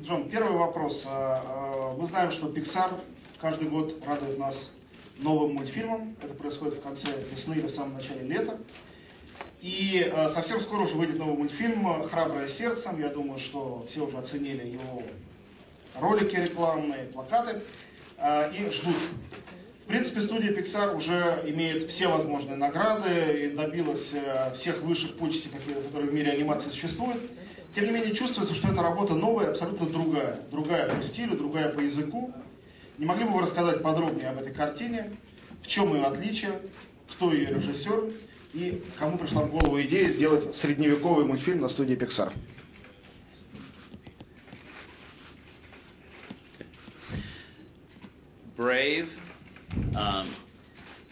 Джон, первый вопрос. Мы знаем, что Pixar каждый год радует нас новым мультфильмом. Это происходит в конце весны или в самом начале лета. И совсем скоро уже выйдет новый мультфильм «Храброе сердце». Я думаю, что все уже оценили его ролики рекламные, плакаты и ждут. В принципе, студия Pixar уже имеет все возможные награды и добилась всех высших почестей, которые в мире анимации существуют. Тем не менее, чувствуется, что эта работа новая, абсолютно другая. Другая по стилю, другая по языку. Не могли бы вы рассказать подробнее об этой картине? В чем ее отличие? Кто ее режиссер? И кому пришла в голову идея сделать средневековый мультфильм на студии Pixar? Brave.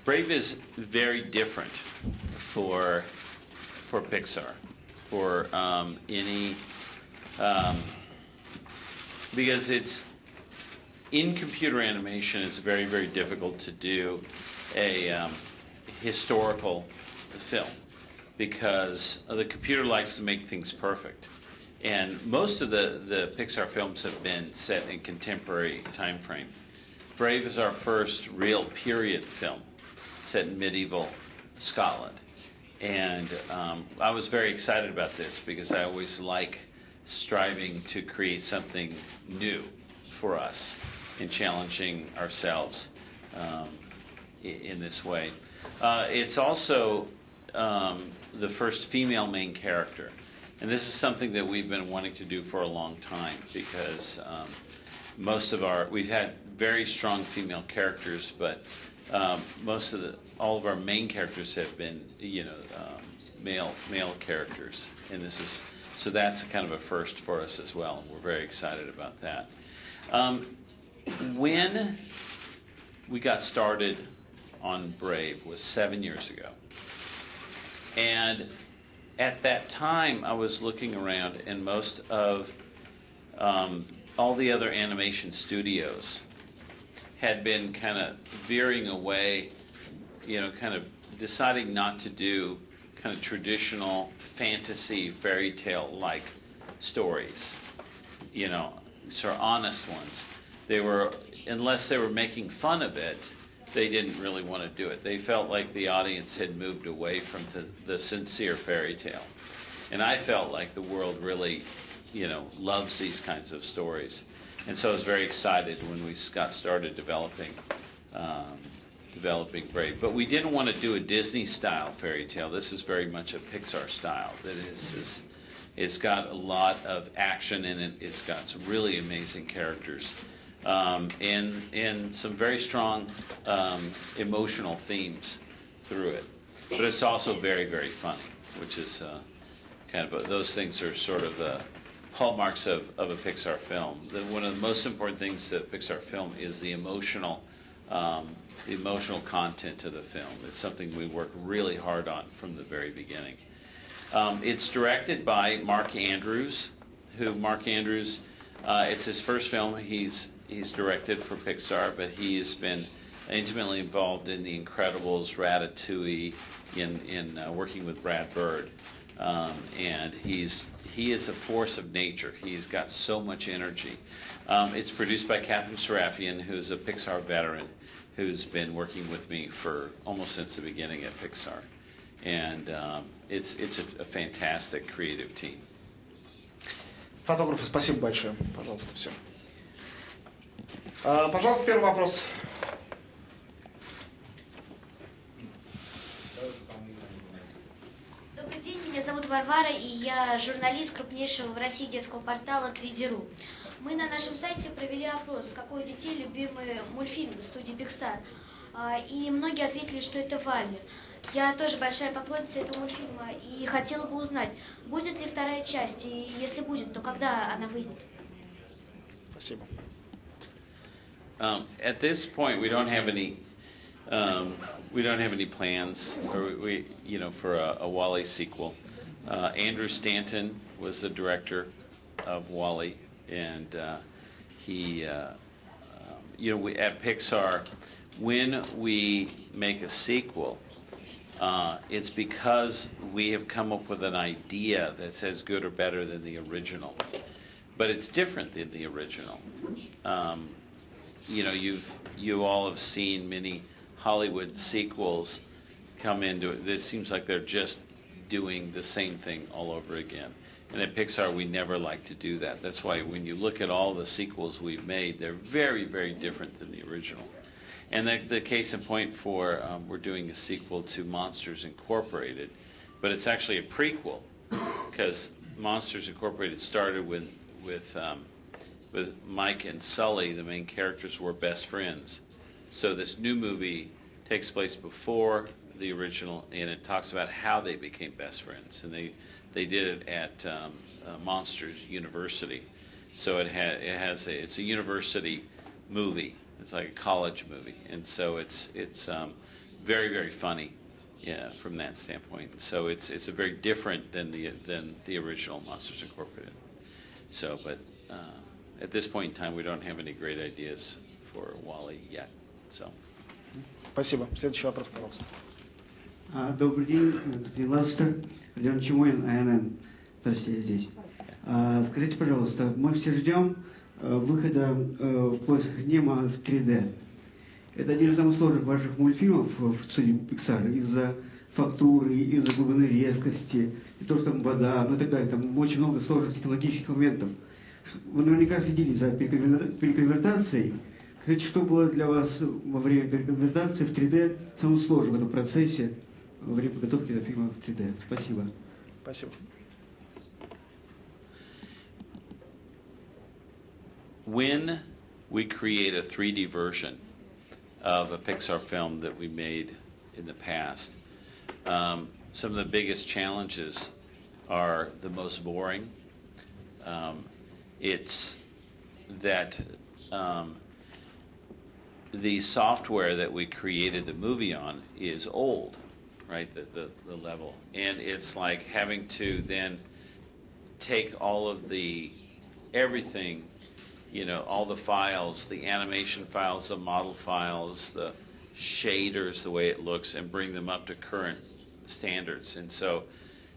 Brave is very different for Pixar. For because it's in computer animation, it's very, very difficult to do a historical film because the computer likes to make things perfect. And most of the Pixar films have been set in contemporary time frame. Brave is our first real period film set in medieval Scotland. And I was very excited about this because I always like striving to create something new for us and challenging ourselves in this way. It's also the first female main character. And this is something that we've been wanting to do for a long time because we've had very strong female characters, but all of our main characters have been, male characters, and so that's kind of a first for us as well. And we're very excited about that. When we got started on Brave was 7 years ago, and at that time I was looking around, and most of all the other animation studios had been kind of veering away, kind of deciding not to do kind of traditional fantasy fairy tale-like stories, sort of honest ones. Unless they were making fun of it, they didn't really want to do it. They felt like the audience had moved away from the sincere fairy tale. And I felt like the world really, loves these kinds of stories. And so I was very excited when we got started developing Brave. But we didn't want to do a Disney-style fairy tale. This is very much a Pixar style. It's got a lot of action in it. It's got some really amazing characters. And some very strong emotional themes through it. But it's also very, very funny, which is those things are sort of the hallmarks of a Pixar film. One of the most important things to a Pixar film is the emotional content of the film. It's something we work really hard on from the very beginning. It's directed by Mark Andrews, it's his first film he's directed for Pixar, but he has been intimately involved in The Incredibles, Ratatouille, in working with Brad Bird. And he is a force of nature. He's got so much energy. It's produced by Catherine Serafian, who's a Pixar veteran, who's been working with me for almost since the beginning at Pixar. And it's a fantastic creative team. Фотографы, спасибо большое. Пожалуйста, все. Пожалуйста, первый вопрос. Добрый день, меня зовут Варвара, и я журналист крупнейшего в России детского портала Твидеру. Мы на нашем сайте провели опрос, какой у детей любимый мультфильм в студии Pixar. И многие ответили, что это «Валли». Я тоже большая поклонница этого мультфильма и хотела бы узнать, будет ли вторая часть, и если будет, то когда она выйдет? Спасибо. At this point, we don't have any plans, for a WALL-E sequel. Andrew Stanton was the director of WALL-E, and he, at Pixar, when we make a sequel, it's because we have come up with an idea that's as good or better than the original. But it's different than the original. You know, you all have seen many Hollywood sequels come into it. It seems like they're just doing the same thing all over again. And at Pixar, we never like to do that. That's why when you look at all the sequels we've made, they're very, very different than the original. And the case in point for, we're doing a sequel to Monsters Incorporated, but it's actually a prequel, because Monsters Incorporated started with Mike and Sully. The main characters were best friends. So this new movie takes place before the original, and it talks about how they became best friends. And they did it at Monsters University. So it's a university movie. It's like a college movie, and so it's very, very funny, yeah, from that standpoint. So it's a very different than the original Monsters Incorporated. So, but at this point in time, we don't have any great ideas for WALL-E yet. So. Спасибо. Следующий вопрос, пожалуйста. Добрый день, фрилансер Леон Чумоин, АНН. Здравствуйте, я здесь. Скажите, пожалуйста, мы все ждем выхода в поисках Немо в 3D. Это один из самых сложных ваших мультфильмов в студии Pixar из-за фактуры, из-за глубины резкости, из-за того, что там вода, ну и так далее. Там очень много сложных технологических моментов. Вы наверняка следили за переконвертацией. Скажите, что было для вас во время переконвертации в 3D самым сложным в этом процессе во время подготовки этого фильма в 3D? Спасибо. Спасибо. When we create a 3D version of a Pixar film that we made in the past, some of the biggest challenges are the most boring. It's that the software that we created the movie on is old, right, the level. And it's like having to then take all of everything, you know, all the files, the animation files, the model files, the shaders, the way it looks, and bring them up to current standards. And so,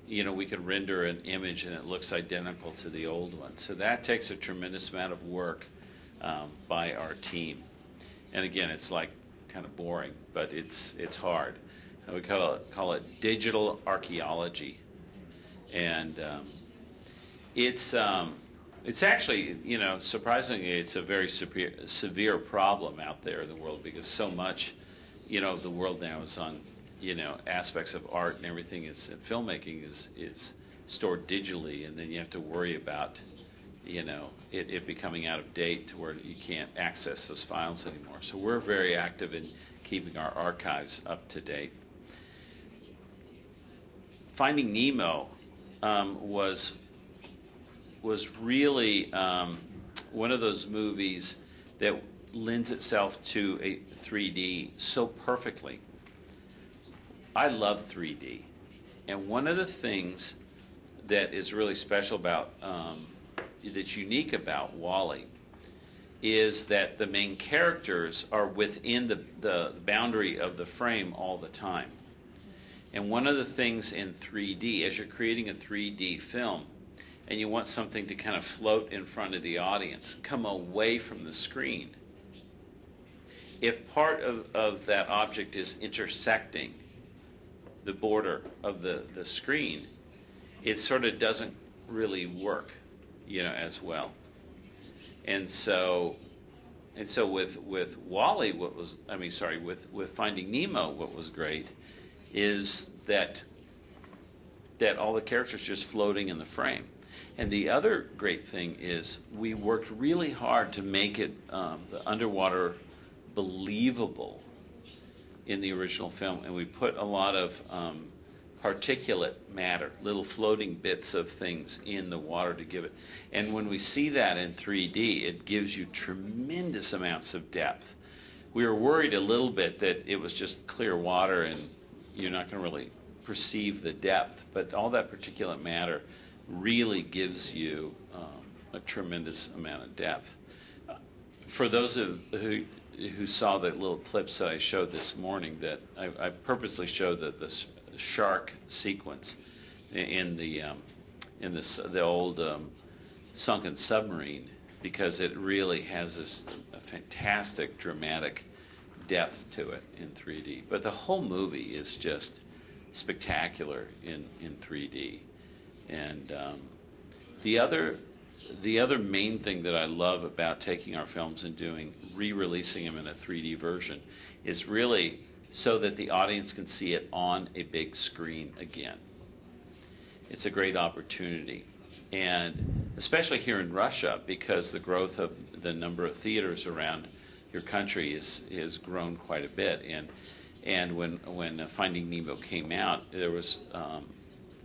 you know, we can render an image and it looks identical to the old one. So that takes a tremendous amount of work by our team. And again, it's like kind of boring, but it's hard. And we call it digital archaeology. And it's actually, you know, surprisingly, it's a very severe problem out there in the world, because so much, you know, of the world now is on, you know, aspects of art and everything filmmaking is stored digitally, and then you have to worry about, you know, it becoming out of date to where you can't access those files anymore. So we're very active in keeping our archives up to date. Finding Nemo was really one of those movies that lends itself to a 3D so perfectly. I love 3D, and one of the things that is really special about, that's unique about WALL-E, is that the main characters are within the boundary of the frame all the time. And one of the things in 3D, as you're creating a 3D film, and you want something to kind of float in front of the audience, come away from the screen, if part of that object is intersecting the border of the screen, it sort of doesn't really work, you know, as well. And so with WALL-E, with Finding Nemo, what was great is that all the characters just floating in the frame. And the other great thing is we worked really hard to make it the underwater believable in the original film, and we put a lot of particulate matter, little floating bits of things in the water to give it. And when we see that in 3D, it gives you tremendous amounts of depth. We were worried a little bit that it was just clear water and you're not going to really perceive the depth, but all that particulate matter really gives you a tremendous amount of depth. For those of who saw the little clips that I showed this morning, that I purposely showed the shark sequence in the old sunken submarine, because it really has a fantastic dramatic depth to it in 3D. But the whole movie is just spectacular in 3D. And the other main thing that I love about taking our films and re-releasing them in a 3D version is really so that the audience can see it on a big screen again. It's a great opportunity. And especially here in Russia, because the growth of the number of theaters around your country has grown quite a bit. And when Finding Nemo came out, there was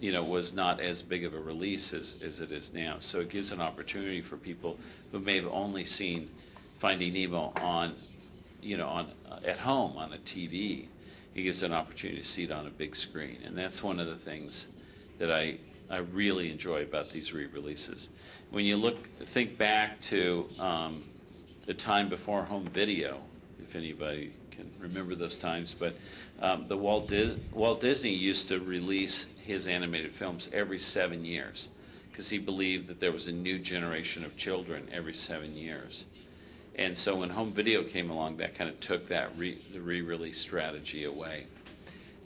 was not as big of a release as it is now. So it gives an opportunity for people who may have only seen Finding Nemo at home on a TV. It gives an opportunity to see it on a big screen, and that's one of the things that I really enjoy about these re-releases. When you think back to the time before home video, if anybody can remember those times, but the Walt Disney used to release his animated films every 7 years, because he believed that there was a new generation of children every 7 years. And so when home video came along, that kind of took the re-release strategy away.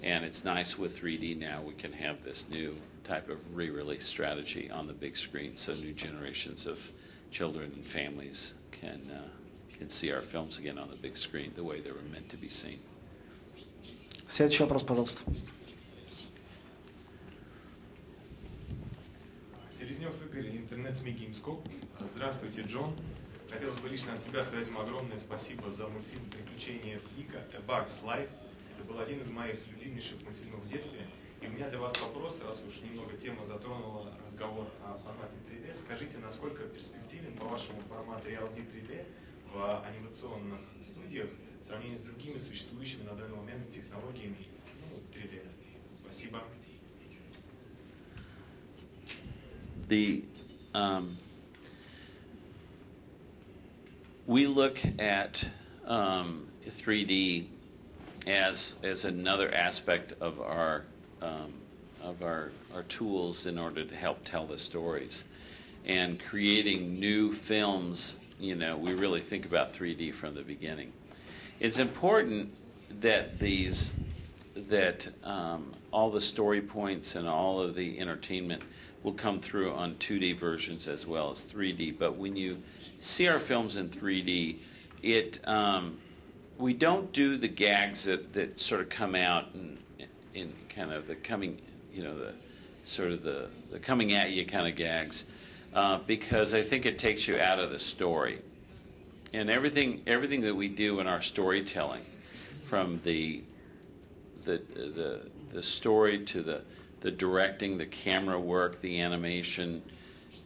And it's nice with 3D now, we can have this new type of re-release strategy on the big screen, so new generations of children and families can see our films again on the big screen the way they were meant to be seen. Следующий вопрос, пожалуйста. Селезнев Игорь, интернет-СМИ Геймскоп. Здравствуйте, Джон. Хотелось бы лично от себя сказать вам огромное спасибо за мультфильм «Приключения Флика» A Bug's Life. Это был один из моих любимейших мультфильмов в детстве. И у меня для вас вопрос, раз уж немного тема затронула разговор о формате 3D. Скажите, насколько перспективен, по-вашему, формат Reality 3D в анимационных студиях в сравнении с другими существующими на данный момент технологиями 3D? Спасибо. We look at 3D as another aspect of our tools in order to help tell the stories, and creating new films. We really think about 3D from the beginning. It's important that all the story points and all of the entertainment will come through on 2D versions as well as 3D. But when you see our films in 3D, we don't do the gags that sort of come out in kind of the coming, the coming at you kind of gags, because I think it takes you out of the story. And everything that we do in our storytelling, from the story to the directing, the camera work, the animation,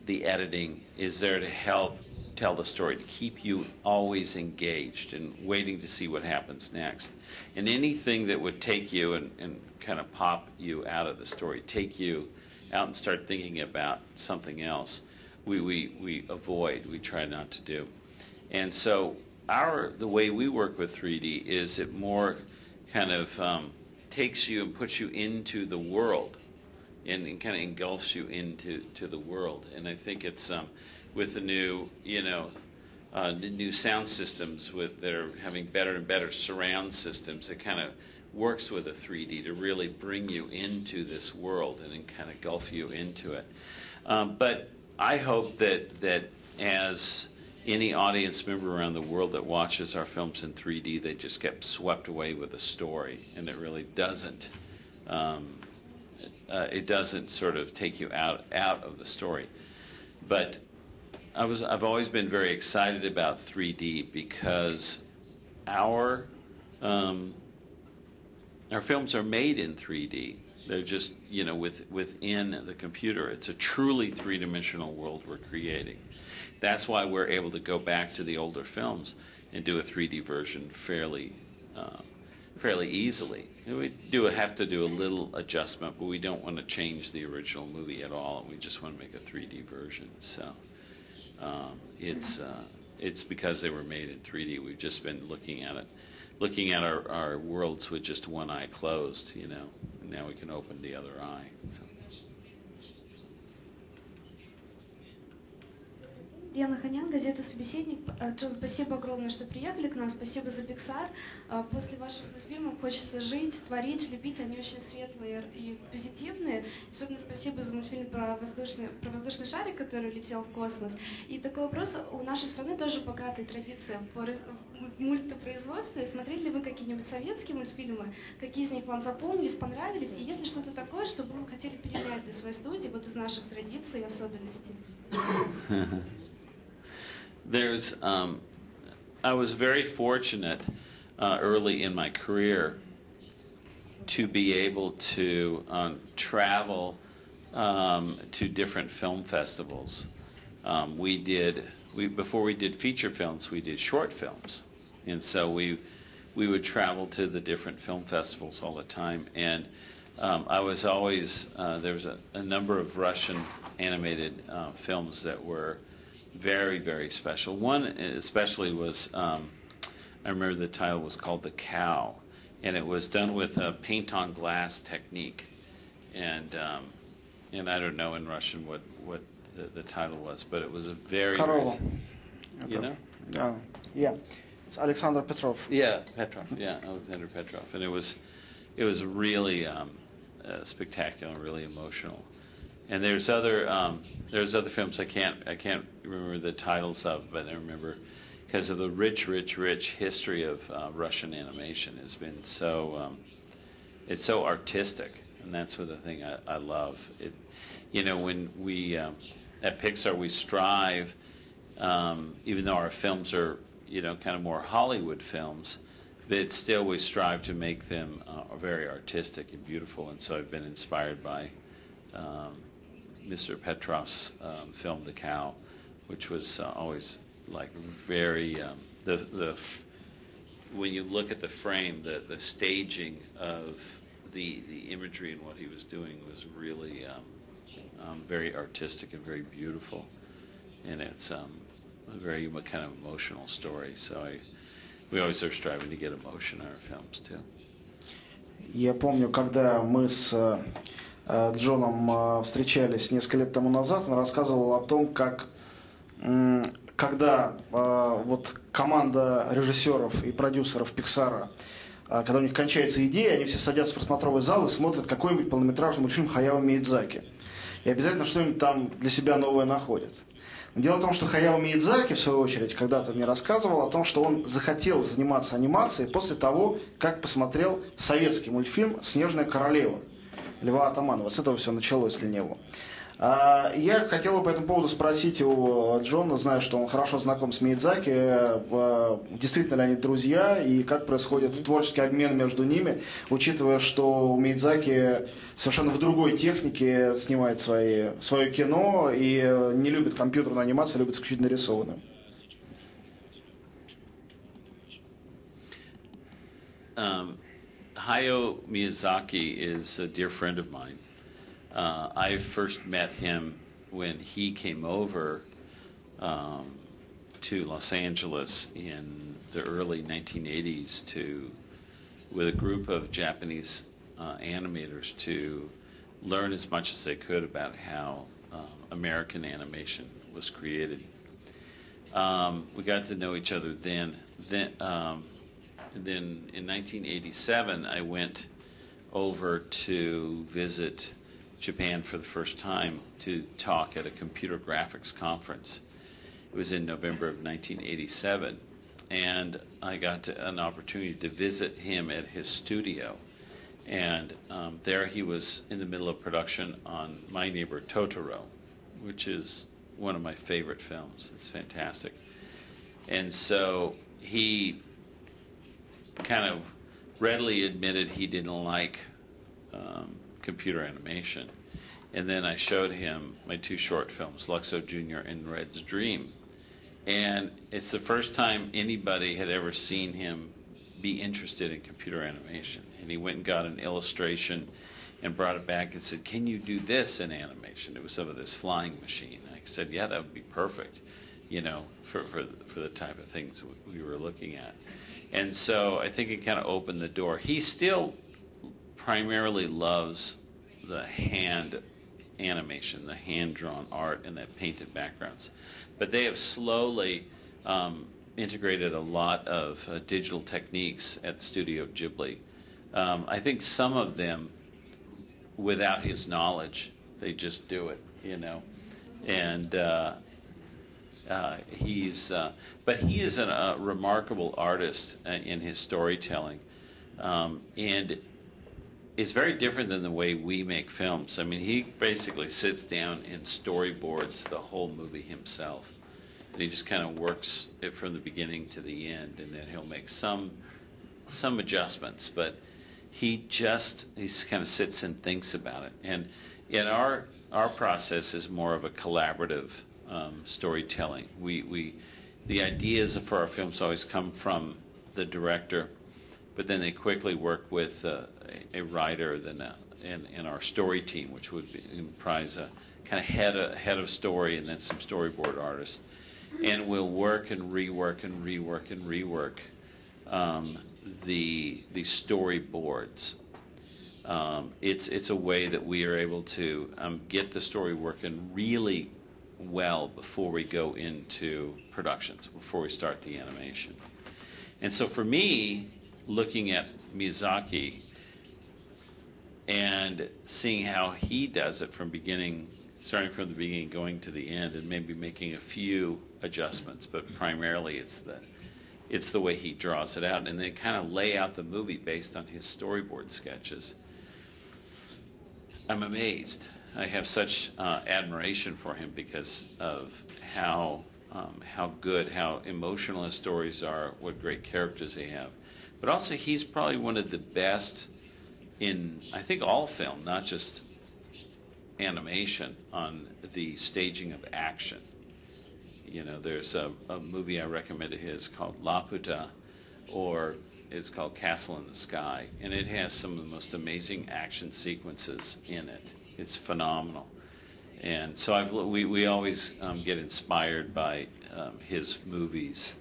the editing, is there to help tell the story, to keep you always engaged and waiting to see what happens next. And anything that would take you and kind of pop you out of the story, take you out and start thinking about something else, we avoid, we try not to do. And so the way we work with 3D is it more kind of takes you and puts you into the world, and kind of engulfs you into the world. And I think it's with the new new sound systems that are having better and better surround systems, it kind of works with a 3D to really bring you into this world and kind of engulf you into it. But I hope that as any audience member around the world that watches our films in 3D, they just get swept away with the story, and it really doesn't. It doesn't sort of take you out of the story. But I've always been very excited about 3D because our films are made in 3D. They're just within the computer. It's a truly three-dimensional world we're creating. That's why we're able to go back to the older films and do a 3D version fairly easily. We have to do a little adjustment, but we don't want to change the original movie at all. We just want to make a 3D version. So it's because they were made in 3D. We've just been looking at our worlds with just one eye closed, you know, and now we can open the other eye. So. Яна Ханян, газета «Собеседник». Джон, спасибо огромное, что приехали к нам. Спасибо за Pixar. После ваших фильмов хочется жить, творить, любить. Они очень светлые и позитивные. Особенно спасибо за мультфильм про воздушный шарик, который летел в космос. И такой вопрос. У нашей страны тоже богатая традиция в мультипроизводстве. Смотрели ли вы какие-нибудь советские мультфильмы? Какие из них вам запомнились, понравились? И есть ли что-то такое, что вы хотели перенять для своей студии, вот из наших традиций и особенностей? I was very fortunate early in my career to be able to travel to different film festivals. Before we did feature films, we did short films, and so we would travel to the different film festivals all the time. And I was always there was a number of Russian animated films that were very, very special. One especially was, I remember the title was called The Cow, and it was done with a paint-on-glass technique. And I don't know in Russian what the title was, but it was a very, Корова. You know? Yeah, it's Alexander Petrov. Yeah, Petrov. Yeah, Alexander Petrov, and it was really spectacular, really emotional. And there's other films I can't remember the titles of, but I remember because of the rich history of Russian animation has been so it's so artistic, and that's what the thing I love. It, you know, when we at Pixar we strive, even though our films are kind of more Hollywood films, but still we strive to make them very artistic and beautiful. And so I've been inspired by Mr. Petrov's film The Cow, which was always like very when you look at the frame, the staging of the imagery and what he was doing was really very artistic and very beautiful, and it's a very kind of emotional story. So we always are striving to get emotion in our films too. Я помню, когда мы с Джоном встречались несколько лет тому назад, он рассказывал о том, как когда вот команда режиссеров и продюсеров Pixar, когда у них кончается идея, они все садятся в просмотровый зал и смотрят какой-нибудь полнометражный мультфильм Хаяо Миядзаки. И обязательно что-нибудь там для себя новое находят. Дело в том, что Хаяо Миядзаки, в свою очередь, когда-то мне рассказывал о том, что он захотел заниматься анимацией после того, как посмотрел советский мультфильм «Снежная королева» Льва Атаманова. С этого все началось для него. Я хотел бы по этому поводу спросить у Джона, знаю, что он хорошо знаком с Миядзаки, действительно ли они друзья и как происходит творческий обмен между ними, учитывая, что у Миядзаки совершенно в другой технике снимает свое кино и не любит компьютерную анимацию, любит исключительно рисованную. Hayao Miyazaki is a dear friend of mine. I first met him when he came over to Los Angeles in the early 1980s with a group of Japanese animators to learn as much as they could about how American animation was created. We got to know each other then. And then in 1987, I went over to visit Japan for the first time to talk at a computer graphics conference. It was in November of 1987, and I got an opportunity to visit him at his studio. And there he was in the middle of production on My Neighbor Totoro, which is one of my favorite films. It's fantastic. And so he kind of readily admitted he didn't like computer animation. And then I showed him my two short films, Luxo Jr. and Red's Dream. And it's the first time anybody had ever seen him be interested in computer animation. And he went and got an illustration and brought it back and said, "Can you do this in animation?" It was of this flying machine. I said, "Yeah, that would be perfect." for the type of things we were looking at. And so I think it kind of opened the door. He still primarily loves the hand animation, the hand-drawn art, and that painted backgrounds. But they have slowly integrated a lot of digital techniques at Studio Ghibli. I think some of them, without his knowledge, they just do it, And but he is a remarkable artist in his storytelling, and it's very different than the way we make films. I mean, he basically sits down and storyboards the whole movie himself, and he just kind of works it from the beginning to the end, and then he'll make some adjustments, but he kind of sits and thinks about it. And in our process is more of a collaborative storytelling. The ideas for our films always come from the director, but then they quickly work with a writer and our story team, which would comprise a kind of head of story and then some storyboard artists, and we'll work and rework and rework and rework the storyboards. It's a way that we are able to get the story working really well before we go into productions, before we start the animation. And so for me, looking at Miyazaki and seeing how he does it starting from the beginning, going to the end, and maybe making a few adjustments, but primarily it's the way he draws it out, and they kind of lay out the movie based on his storyboard sketches. I'm amazed. I have such admiration for him because of how good, how emotional his stories are, what great characters they have. But also, he's probably one of the best in, I think, all film, not just animation, on the staging of action. There's a movie I recommend of his called Laputa, or it's called Castle in the Sky, and it has some of the most amazing action sequences in it. It's phenomenal. And so we always get inspired by his movies,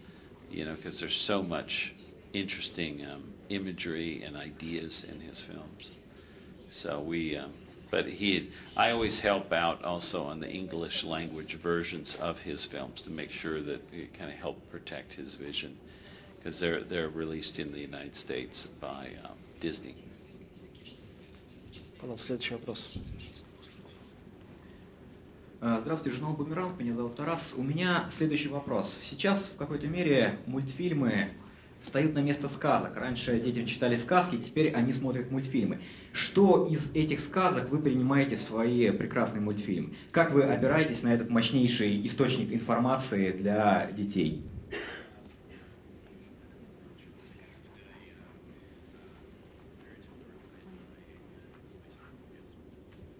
because there's so much interesting imagery and ideas in his films. So I always help out also on the English language versions of his films to make sure that we kind of help protect his vision, because they're released in the United States by Disney. Следующий вопрос. Здравствуйте, журнал «Бумеранг», меня зовут Тарас. У меня следующий вопрос. Сейчас в какой-то мере мультфильмы встают на место сказок. Раньше детям читали сказки, теперь они смотрят мультфильмы. Что из этих сказок вы принимаете в свои прекрасные мультфильмы? Как вы опираетесь на этот мощнейший источник информации для детей?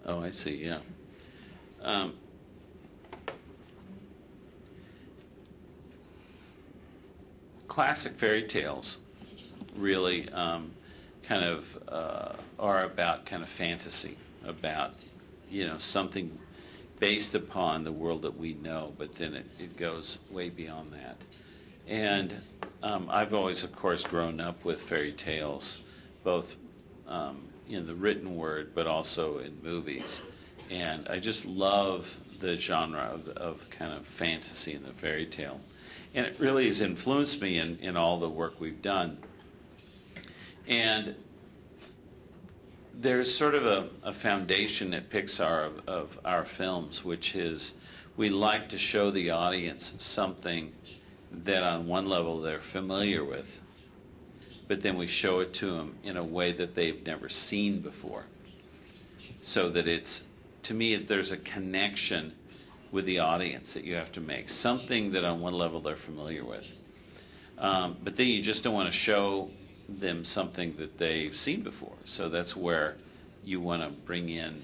Oh, I see, yeah. Classic fairy tales really kind of are about kind of fantasy, about something based upon the world that we know, but then it goes way beyond that. And I've always, of course, grown up with fairy tales, both in the written word, but also in movies. And I just love the genre of kind of fantasy and the fairy tale. And it really has influenced me in all the work we've done. And there's sort of a foundation at Pixar of our films, which is we like to show the audience something that on one level they're familiar with, but then we show it to them in a way that they've never seen before. So that to me, there's a connection with the audience that you have to make, something that on one level they're familiar with. But then you just don't want to show them something that they've seen before. So that's where you want to bring in,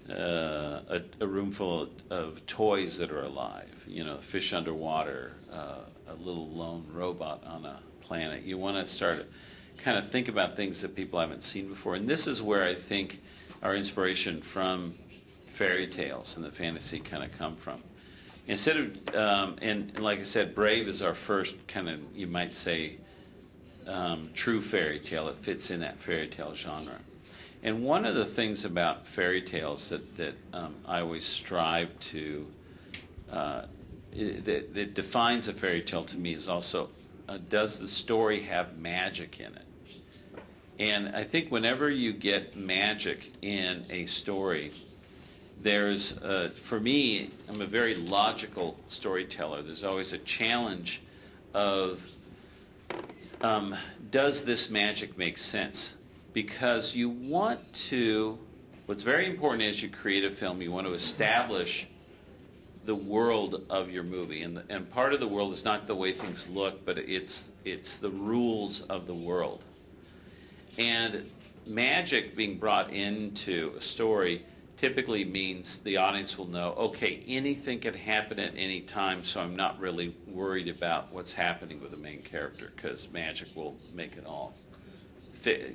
a room full of toys that are alive, fish underwater, a little lone robot on a planet. You want to start kind of think about things that people haven't seen before. And this is where I think our inspiration from fairy tales and the fantasy kind of come from. Instead of, and like I said, Brave is our first kind of, you might say, true fairy tale. It fits in that fairy tale genre. And one of the things about fairy tales that I always strive to, that defines a fairy tale to me is also, does the story have magic in it? And I think whenever you get magic in a story, there's, for me, I'm a very logical storyteller. There's always a challenge of, does this magic make sense? Because you want to, what's very important as you create a film, you want to establish the world of your movie. And part of the world is not the way things look, but it's the rules of the world. And magic being brought into a story typically means the audience will know, okay, anything can happen at any time, so I'm not really worried about what's happening with the main character, because magic will make it all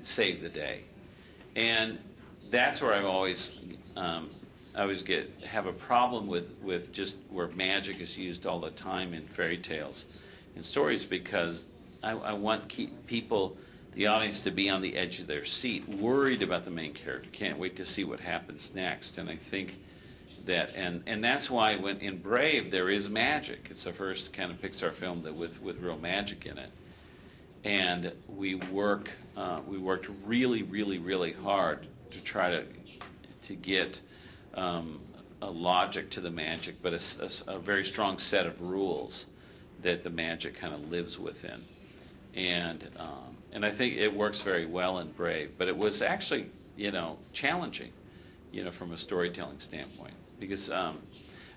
save the day. And that's where I've always have a problem with just where magic is used all the time in fairy tales and stories, because I want people, the audience, to be on the edge of their seat, worried about the main character, can't wait to see what happens next. And I think that, and that's why when in Brave there is magic. It's the first kind of Pixar film that with real magic in it. And we worked really, really, really hard to try to get a logic to the magic, but a very strong set of rules that the magic kind of lives within. And I think it works very well in Brave, but it was actually, challenging, from a storytelling standpoint, because I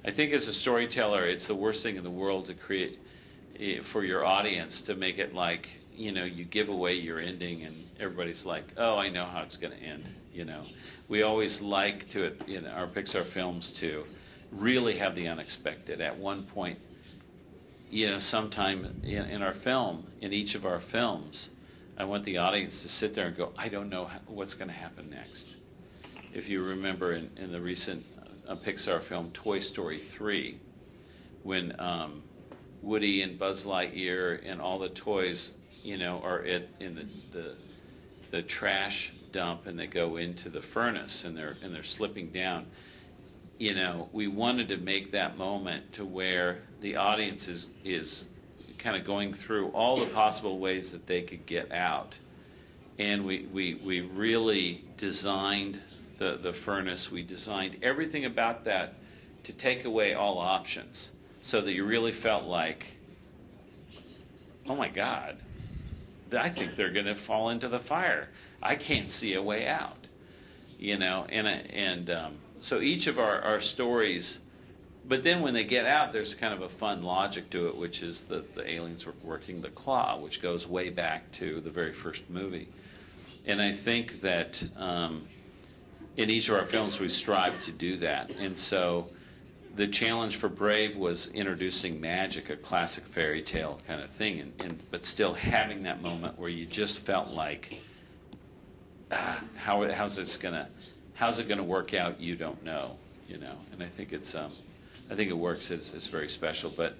think as a storyteller, it's the worst thing in the world to create for your audience to make it like, you give away your ending and everybody's like, oh, I know how it's going to end. We always like to, in our Pixar films, to really have the unexpected. At one point, sometime in our film, in each of our films, I want the audience to sit there and go, I don't know what's going to happen next. If you remember in the recent Pixar film, Toy Story 3, when Woody and Buzz Lightyear and all the toys, are in the trash dump, and they go into the furnace and they're slipping down. We wanted to make that moment to where the audience is kind of going through all the possible ways that they could get out. And we really designed the furnace. We designed everything about that to take away all options, so that you really felt like, oh my God, I think they're going to fall into the fire. I can't see a way out. So each of our stories, but then when they get out, there's kind of a fun logic to it, which is the aliens were working the claw, which goes way back to the very first movie. And I think that in each of our films we strive to do that. And so the challenge for Brave was introducing magic, a classic fairy tale kind of thing, but still having that moment where you just felt like, how's it gonna work out? You don't know, And I think it works. It's very special. But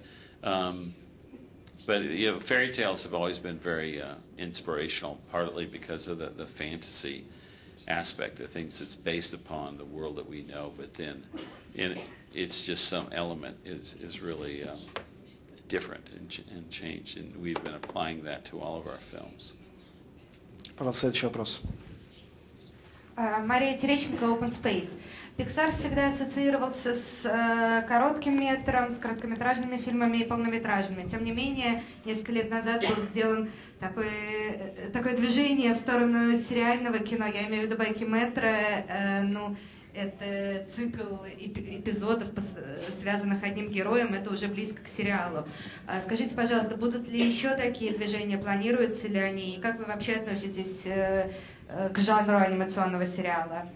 fairy tales have always been very inspirational, partly because of the fantasy aspect of things. It's based upon the world that we know, but then it's just some element is really different and changed, and we've been applying that to all of our films. Пожалуйста, следующий вопрос. Мария Терещенко, Open Space. Pixar всегда ассоциировался с коротким метром, с короткометражными фильмами и полнометражными. Тем не менее, несколько лет назад был сделан такое движение в сторону сериального кино. Я имею в виду «Байки Мэтра». Это цикл эпизодов, связанных одним героем, это уже близко к сериалу. Скажите, пожалуйста, будут ли еще такие движения, планируются ли они, и как вы вообще относитесь к жанру анимационного сериала?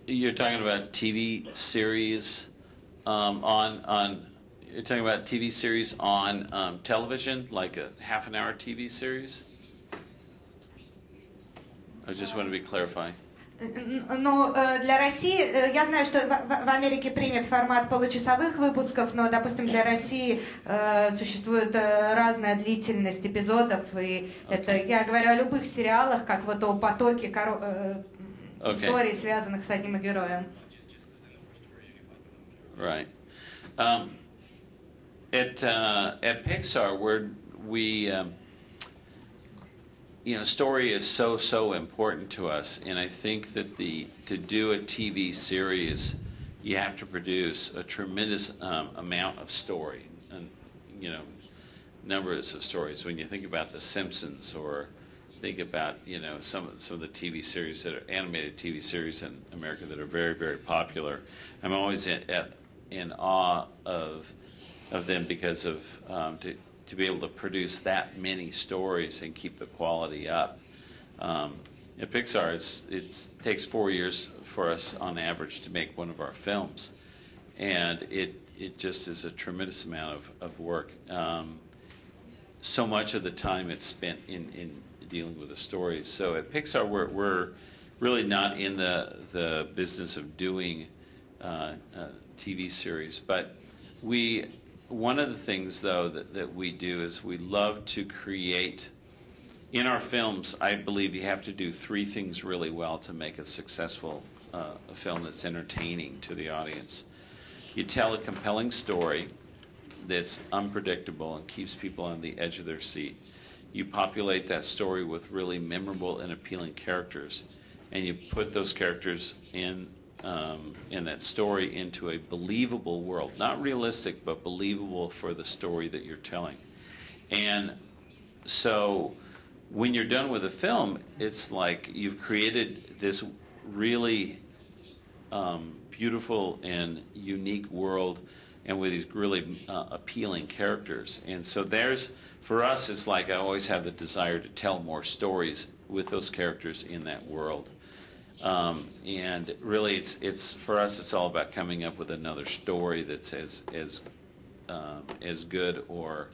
You're talking about TV series you're talking about TV series on television, like a half-an-hour TV series? I just want to be clarifying. Ну, для России, я знаю, что в Америке принят формат получасовых выпусков, но, допустим, для России существует разная длительность эпизодов, и это, я говорю о любых сериалах, как вот о потоке историй, связанных с одним героем. Right. At Pixar, you know, story is so important to us, and I think that to do a TV series, you have to produce a tremendous amount of story, and you know, numbers of stories. When you think about The Simpsons, or think about, you know, some of the TV series that are animated TV series in America that are very popular, I'm always in awe of them because of to be able to produce that many stories and keep the quality up. At Pixar, it takes 4 years for us on average to make one of our films, and it just is a tremendous amount of work. So much of the time it's spent in dealing with the stories. So at Pixar, we're really not in the business of doing TV series, but one of the things, though, that we do is we love to create. In our films, I believe you have to do 3 things really well to make a successful a film that's entertaining to the audience. You tell a compelling story that's unpredictable and keeps people on the edge of their seat. You populate that story with really memorable and appealing characters, and you put those characters in that story into a believable world. Not realistic, but believable for the story that you're telling. And so when you're done with a film, it's like you've created this really beautiful and unique world, and with these really appealing characters. And so for us, it's like I always have the desire to tell more stories with those characters in that world. And really, it's for us, it's all about coming up with another story that's as good or,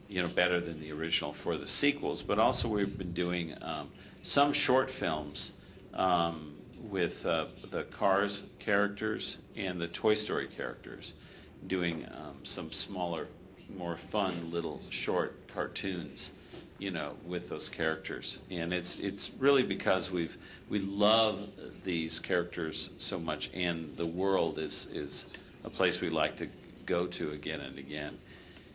you know, better than the original for the sequels. But also, we've been doing some short films with the Cars characters and the Toy Story characters, doing some smaller, more fun little short cartoons, you know, with those characters. And it's really because we love these characters so much, and the world is a place we like to go to again and again.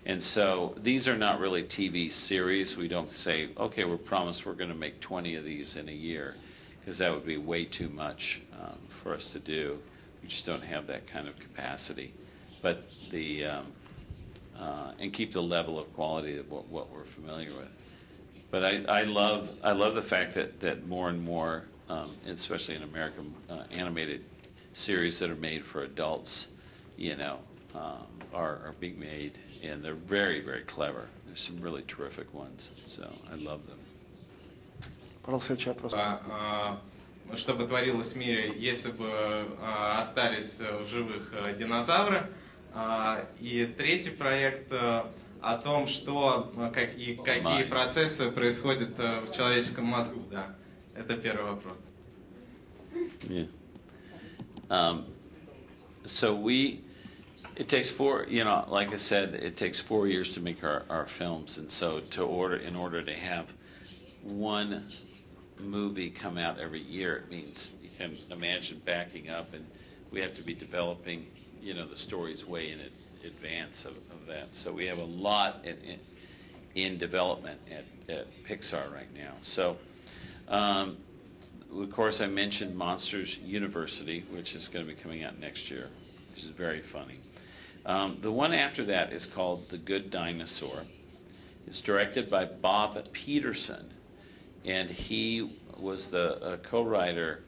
And so these are not really TV series. We don't say, okay, we're promised we're going to make 20 of these in a year, because that would be way too much for us to do. We just don't have that kind of capacity. But and keep the level of quality of what we're familiar with. But I love the fact that more and more, especially in American animated series that are made for adults, you know, are being made, and they're very clever. There's some really terrific ones, so I love them. Что бы творилось в мире, если бы остались в живых динозавры. И третий проект о том, какие процессы происходят в человеческом мозгу. Да, это первый вопрос. Yeah. So it takes 4, you know, like I said, it takes 4 years to make our films, and so in order to have one movie come out every year, it means you can imagine backing up, and we have to be developing, you know, the stories way in advance of that. So we have a lot in development at Pixar right now. So, of course, I mentioned Monsters University, which is going to be coming out next year, which is very funny. The one after that is called The Good Dinosaur. It's directed by Bob Peterson, and he was the co-writer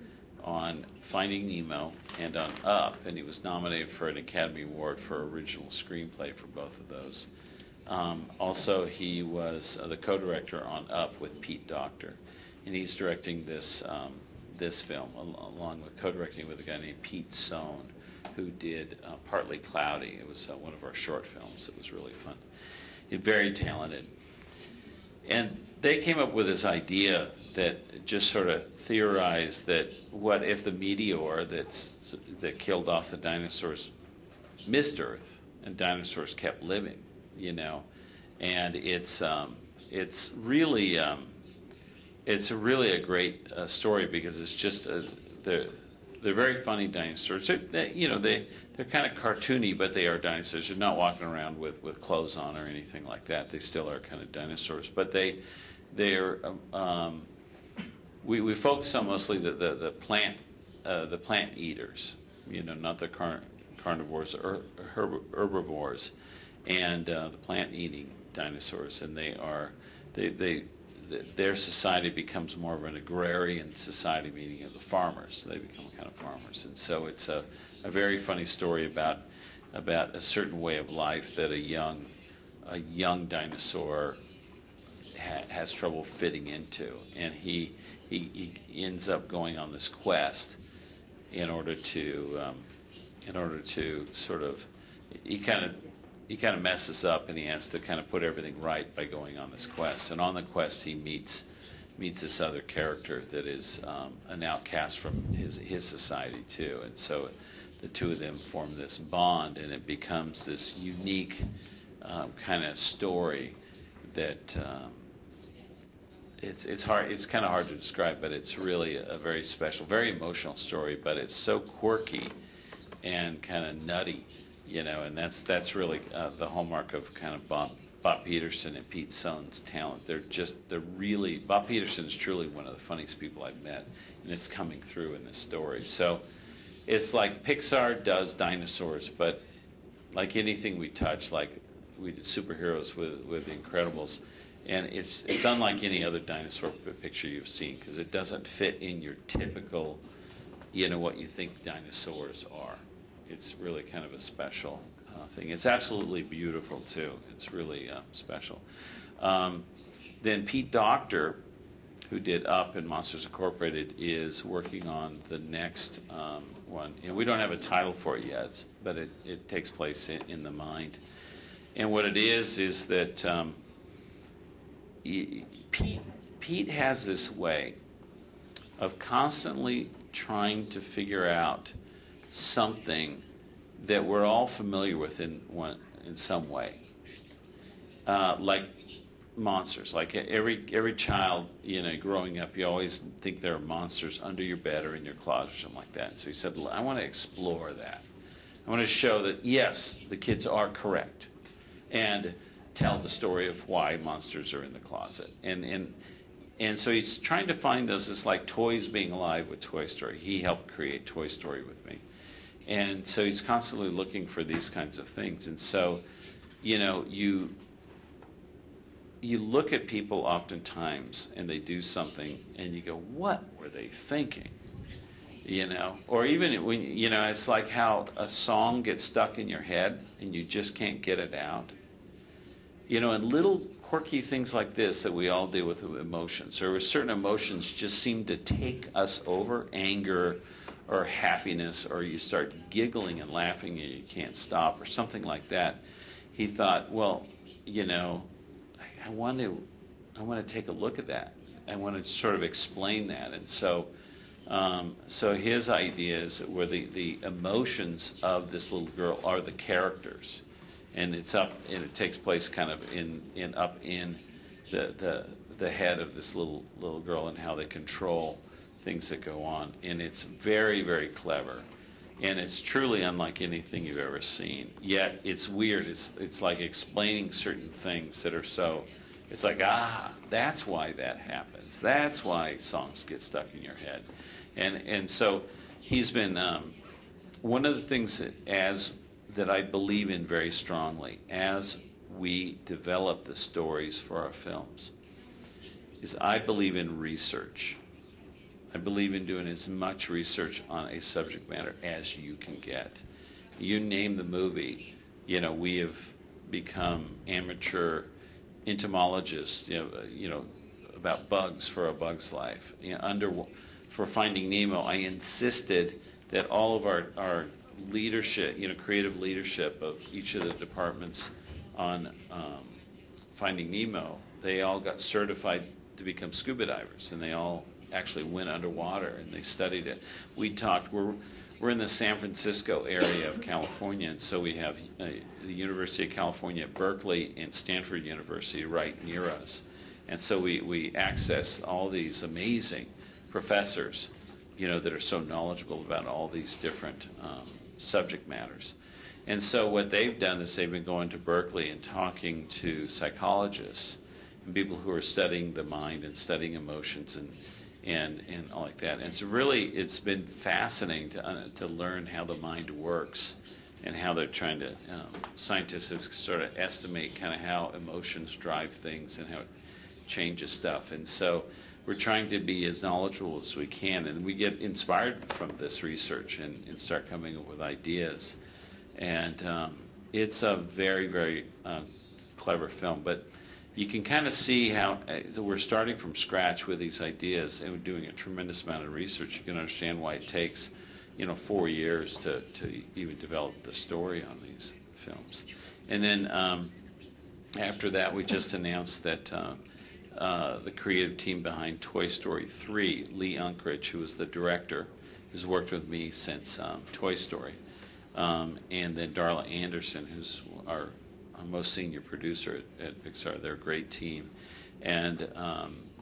on Finding Nemo and on Up, and he was nominated for an Academy Award for original screenplay for both of those. Also, he was the co-director on Up with Pete Docter, and he's directing this film along with co-directing with a guy named Pete Sohn, who did Partly Cloudy. It was one of our short films. It was really fun. He's very talented. And they came up with this idea that just sort of theorized that what if the meteor that killed off the dinosaurs missed Earth and dinosaurs kept living, you know? And it's really a great story because it's just they're very funny dinosaurs. They're kind of cartoony, but they are dinosaurs. They're not walking around with clothes on or anything like that. They still are kind of dinosaurs, but they're we focus on mostly the plant eaters, you know, not the carnivores or herbivores, and the plant eating dinosaurs, and their society becomes more of an agrarian society, meaning of the farmers. So they become kind of farmers, and so it's a very funny story about a certain way of life that a young dinosaur has trouble fitting into, and he ends up going on this quest in order to sort of he kind of messes up, and he has to kind of put everything right by going on this quest. And on the quest, he meets this other character that is an outcast from his society too. And so the two of them form this bond, and it becomes this unique kind of story that it's kind of hard to describe, but it's really a very special, very emotional story. But it's so quirky and kind of nutty. You know, and that's really the hallmark of kind of Bob Peterson and Pete Sohn's talent. Bob Peterson is truly one of the funniest people I've met, and it's coming through in this story. So it's like Pixar does dinosaurs, but like anything we touch, like we did superheroes with The Incredibles, and it's unlike any other dinosaur picture you've seen, because it doesn't fit in your typical, you know, what you think dinosaurs are. It's really kind of a special thing. It's absolutely beautiful too. It's really special. Then Pete Docter, who did Up and Monsters Incorporated, is working on the next one. And we don't have a title for it yet, but it takes place in the mind. And what it is that Pete has this way of constantly trying to figure out something that we're all familiar with in some way, like monsters. Like every child, you know, growing up, you always think there are monsters under your bed or in your closet or something like that. And so he said, I want to explore that. I want to show that yes, the kids are correct, and tell the story of why monsters are in the closet. And so he's trying to find those. It's like toys being alive with Toy Story. He helped create Toy Story with me. And so he's constantly looking for these kinds of things. And so, you know, you look at people oftentimes and they do something and you go, what were they thinking? You know, or even when, you know, it's like how a song gets stuck in your head and you just can't get it out. You know, and little quirky things like this that we all deal with emotions, or certain emotions just seem to take us over, anger or happiness, or you start giggling and laughing and you can't stop, or something like that. He thought, well, you know, I want to take a look at that. I want to sort of explain that. And so so his ideas were the emotions of this little girl are the characters. And it's up, and it takes place kind of up in the head of this little girl, and how they control things that go on. And it's very, very clever, and it's truly unlike anything you've ever seen. Yet it's weird. It's like explaining certain things that are so. It's like, that's why that happens. That's why songs get stuck in your head, and so he's been one of the things that I believe in very strongly as we develop the stories for our films is I believe in research. I believe in doing as much research on a subject matter as you can get. You name the movie, you know, we have become amateur entomologists, you know, about bugs for A Bug's Life. You know, for Finding Nemo, I insisted that all of our leadership, you know, creative leadership of each of the departments on Finding Nemo they all got certified to become scuba divers, and they all actually went underwater and they studied it. We talked, we're in the San Francisco area of California, and so we have the University of California at Berkeley and Stanford University right near us. And so we access all these amazing professors, you know, that are so knowledgeable about all these different subject matters. And so what they've done is they've been going to Berkeley and talking to psychologists and people who are studying the mind and studying emotions and all like that. And it's been fascinating to learn how the mind works and how they're trying to, scientists have sort of estimate kind of how emotions drive things and how it changes stuff. And so we're trying to be as knowledgeable as we can, and we get inspired from this research and start coming up with ideas. And it's a very, very clever film, but you can kind of see how we're starting from scratch with these ideas, and we're doing a tremendous amount of research. You can understand why it takes, you know, 4 years to even develop the story on these films. And then after that, we just announced that the creative team behind Toy Story 3, Lee Unkrich, who was the director, has worked with me since Toy Story. And then Darla Anderson, who's our most senior producer at Pixar. They're a great team. And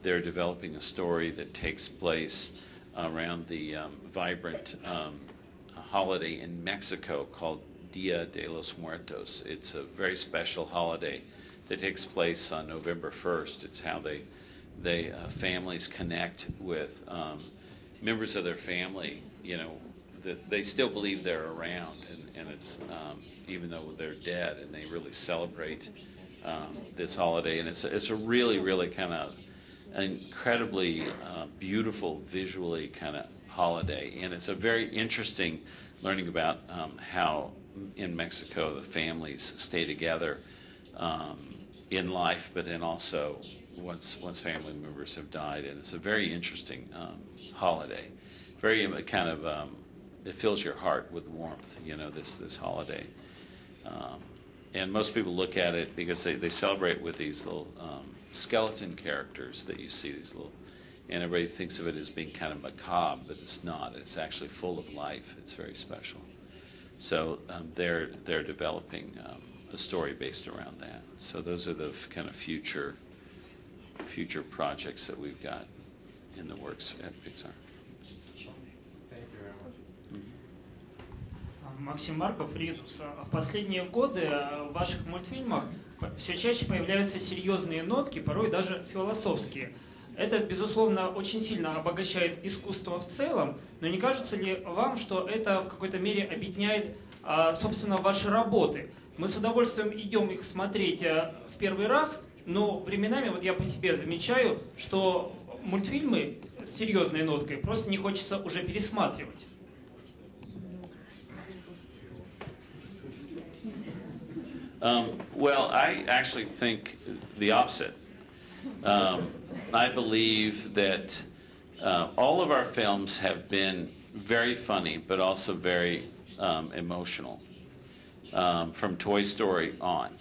they're developing a story that takes place around the vibrant holiday in Mexico called Dia de los Muertos. It's a very special holiday that takes place on November 1st. It's how families connect with members of their family, you know, that they still believe they're around, and it's even though they're dead, and they really celebrate this holiday. And it's a really, really kind of incredibly beautiful, visually kind of holiday. And it's a very interesting learning about how in Mexico the families stay together in life, but then also once family members have died. And it's a very interesting holiday. Very kind of it fills your heart with warmth, you know, this holiday. And most people look at it because they celebrate with these little skeleton characters that you see, these little, and everybody thinks of it as being kind of macabre, but it's not. It's actually full of life. It's very special. So they're developing a story based around that. So those are the kind of future projects that we've got in the works at Pixar. Максим Марков, Ридус. В последние годы в ваших мультфильмах все чаще появляются серьезные нотки, порой даже философские. Это, безусловно, очень сильно обогащает искусство в целом, но не кажется ли вам, что это в какой-то мере объединяет, собственно, ваши работы? Мы с удовольствием идем их смотреть в первый раз, но временами, вот я по себе замечаю, что мультфильмы с серьезной ноткой просто не хочется уже пересматривать. Well, I actually think the opposite. I believe that all of our films have been very funny, but also very emotional. From Toy Story on,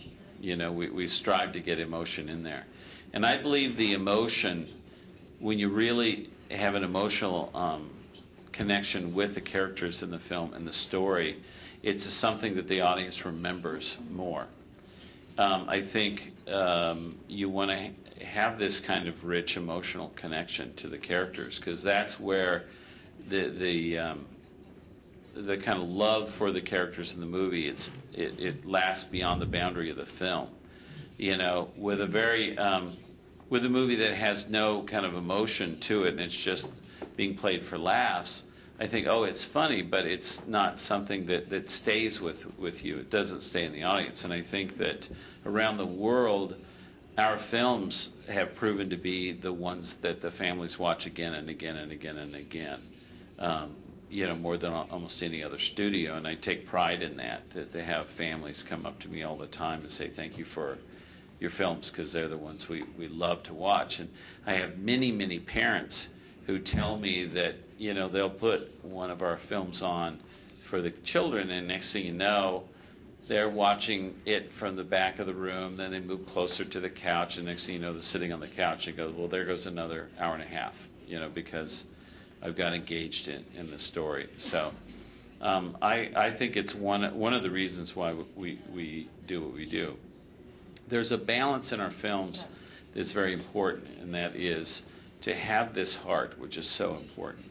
you know, we strive to get emotion in there. And I believe the emotion, when you really have an emotional connection with the characters in the film and the story, it's something that the audience remembers more. I think you want to have this kind of rich emotional connection to the characters, because that's where the kind of love for the characters in the movie, it lasts beyond the boundary of the film. You know, with a movie that has no kind of emotion to it and it's just being played for laughs, I think, oh, it's funny, but it's not something that stays with you. It doesn't stay in the audience. And I think that around the world, our films have proven to be the ones that the families watch again and again and again and again, you know, more than almost any other studio. And I take pride in that they have families come up to me all the time and say, thank you for your films, because they're the ones we love to watch. And I have many, many parents who tell me that, you know, they'll put one of our films on for the children, and next thing you know, they're watching it from the back of the room, then they move closer to the couch, and next thing you know, they're sitting on the couch and go, well, there goes another hour and a half, you know, because I've got engaged in the story. So I think it's one of the reasons why we do what we do. There's a balance in our films that's very important, and that is to have this heart, which is so important,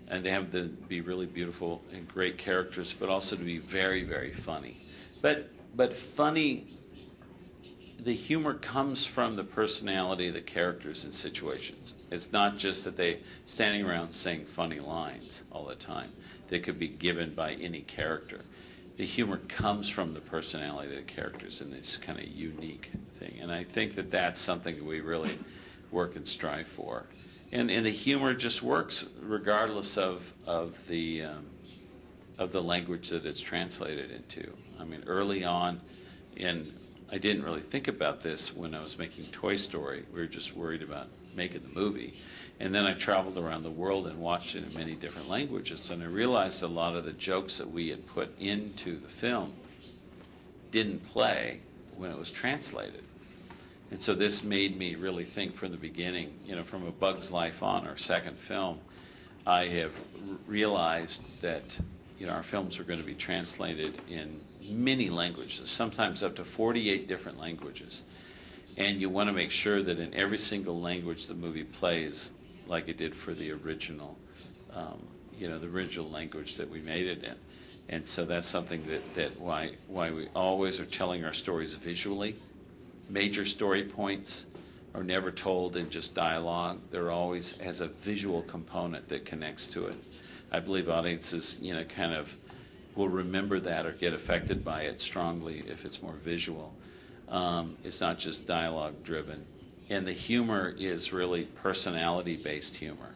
and to have be really beautiful and great characters, but also to be very, very funny. But funny, the humor comes from the personality of the characters and situations. It's not just that they standing around saying funny lines all the time. They could be given by any character. The humor comes from the personality of the characters in this kind of unique thing. And I think that that's something that we really work and strive for. And the humor just works regardless of the language that it's translated into. I mean, early on, I didn't really think about this when I was making Toy Story. We were just worried about making the movie. And then I traveled around the world and watched it in many different languages, and I realized a lot of the jokes that we had put into the film didn't play when it was translated. And so this made me really think from the beginning, you know, from A Bug's Life on, our second film, I have realized that, you know, our films are going to be translated in many languages, sometimes up to 48 different languages. And you want to make sure that in every single language the movie plays like it did for the original, you know, the original language that we made it in. And so that's something that why we always are telling our stories visually. Major story points are never told in just dialogue. They're always has a visual component that connects to it. I believe audiences, you know, kind of will remember that or get affected by it strongly if it's more visual. It's not just dialogue driven. And the humor is really personality-based humor.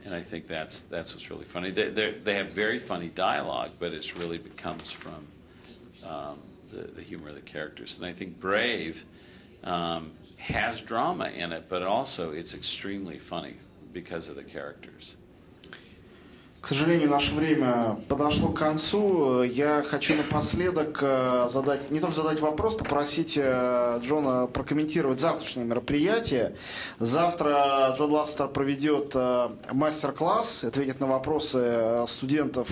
And I think that's what's really funny. They have very funny dialogue, but it really comes from the humor of the characters. And I think Brave has drama in it, but also it's extremely funny because of the characters. К сожалению, наше время подошло к концу. Я хочу напоследок задать, не только задать вопрос, попросить Джона прокомментировать завтрашнее мероприятие. Завтра Джон Лассетер проведет мастер-класс, ответит на вопросы студентов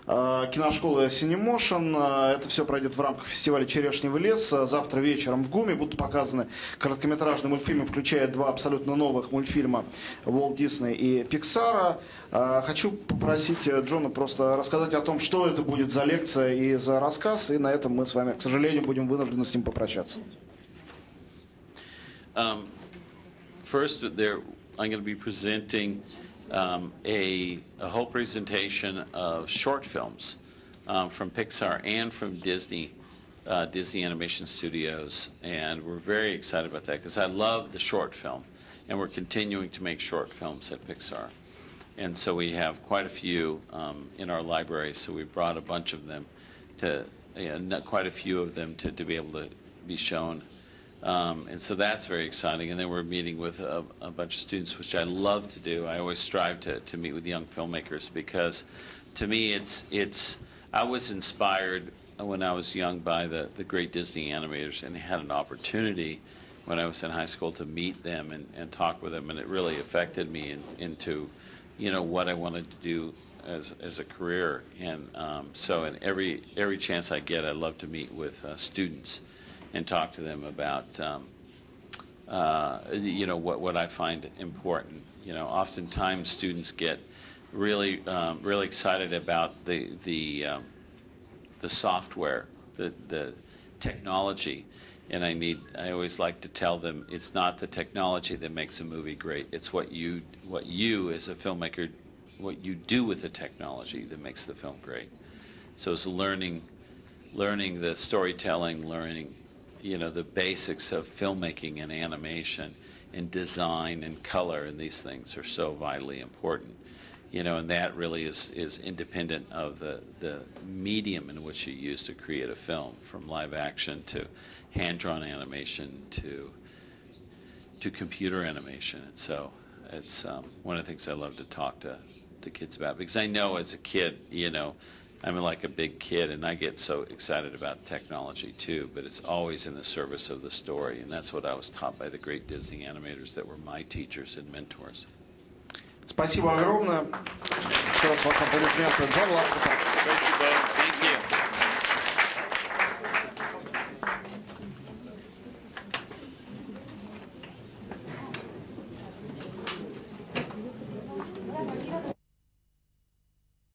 киношколы Cinemotion. Это все пройдет в рамках фестиваля «Черешневый лес». Завтра вечером в ГУМе будут показаны короткометражные мультфильмы, включая 2 абсолютно новых мультфильма Walt Disney и Pixar. Хочу попросить Джона просто рассказать о том, что это будет за лекция и за рассказ, и на этом мы с вами, к сожалению, будем вынуждены с ним попрощаться. First, I'm going to be presenting a whole presentation of short films from Pixar and from Disney Animation Studios, and we're very excited about that because I love the short film, and we're continuing to make short films at Pixar. And so we have quite a few in our library, so we brought a bunch of them quite a few of them to be able to be shown. And so that's very exciting. And then we're meeting with a bunch of students, which I love to do. I always strive to meet with young filmmakers because to me I was inspired when I was young by the great Disney animators, and had an opportunity when I was in high school to meet them and talk with them, and it really affected me into what I wanted to do as a career. And so in every chance I get, I love to meet with students and talk to them about what I find important. Oftentimes students get really excited about the software, the technology, and I always like to tell them it's not the technology that makes a movie great. It's what you as a filmmaker, what you do with the technology that makes the film great. So it's learning the storytelling, learning the basics of filmmaking and animation and design and color, and these things are so vitally important. And that really is independent of the medium in which you use to create a film, from live action to hand-drawn animation to computer animation. And so it's one of the things I love to talk to kids about, because I know as a kid, I'm like a big kid, and I get so excited about technology too, but it's always in the service of the story, and that's what I was taught by the great Disney animators that were my teachers and mentors. Спасибо огромное. Еще раз ваши аплодисменты Джон Лассетер. Спасибо. Thank you.